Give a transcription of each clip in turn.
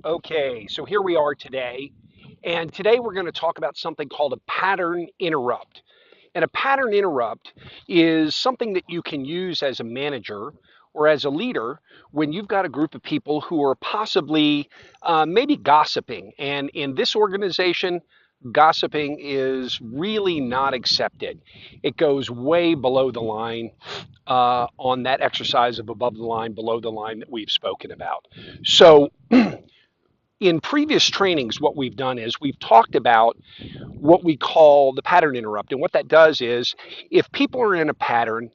Okay, so here we are today, and today we're going to talk about something called a pattern interrupt. And a pattern interrupt is something that you can use as a manager or as a leader when you've got a group of people who are possibly maybe gossiping. And in this organization, gossiping is really not accepted. It goes way below the line on that exercise of above the line, below the line that we've spoken about. So, in previous trainings, what we've done is we've talked about what we call the pattern interrupt. And what that does is if people are in a pattern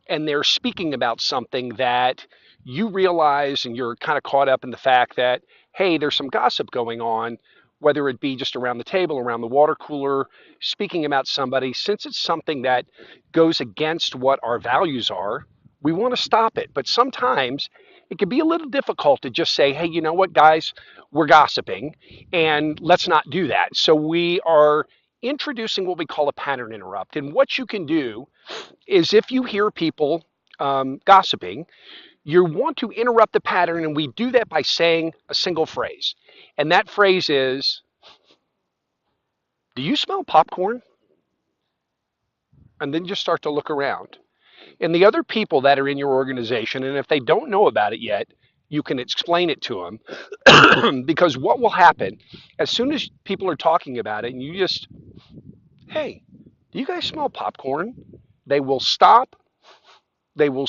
and they're speaking about something that you realize and you're kind of caught up in the fact that, hey, there's some gossip going on, whether it be just around the table, around the water cooler, speaking about somebody, since it's something that goes against what our values are, we want to stop it. But sometimes it can be a little difficult to just say, hey, you know what, guys, we're gossiping and let's not do that. So we are introducing what we call a pattern interrupt. And what you can do is if you hear people gossiping, you want to interrupt the pattern. And we do that by saying a single phrase. And that phrase is, do you smell popcorn? And then just start to look around. And the other people that are in your organization, and if they don't know about it yet, you can explain it to them. Because what will happen as soon as people are talking about it and you just, hey, do you guys smell popcorn? They will stop. They will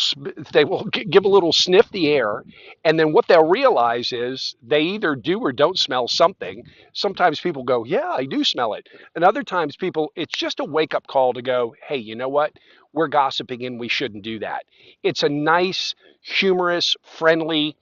give a little sniff the air, and then what they'll realize is they either do or don't smell something. Sometimes people go, yeah, I do smell it, and other times people, it's just a wake up call to go, hey, you know what, we're gossiping and we shouldn't do that. It's a nice, humorous, friendly,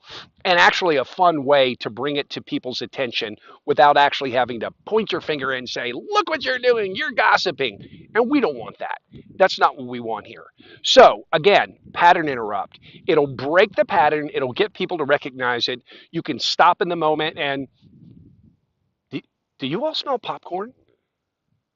and actually a fun way to bring it to people's attention without actually having to point your finger and say, look what you're doing, you're gossiping. And we don't want that. That's not what we want here. So again, pattern interrupt. It'll break the pattern. It'll get people to recognize it. You can stop in the moment and do, do you all smell popcorn?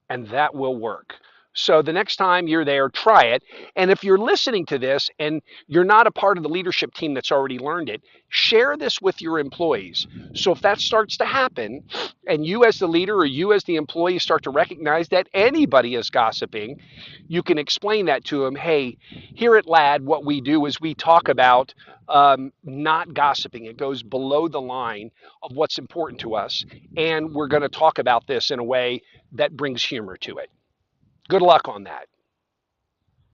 And that will work. So the next time you're there, try it. And if you're listening to this and you're not a part of the leadership team that's already learned it, share this with your employees. So if that starts to happen and you as the leader or you as the employee start to recognize that anybody is gossiping, you can explain that to them. Hey, here at LADD, what we do is we talk about not gossiping. It goes below the line of what's important to us. And we're going to talk about this in a way that brings humor to it. Good luck on that.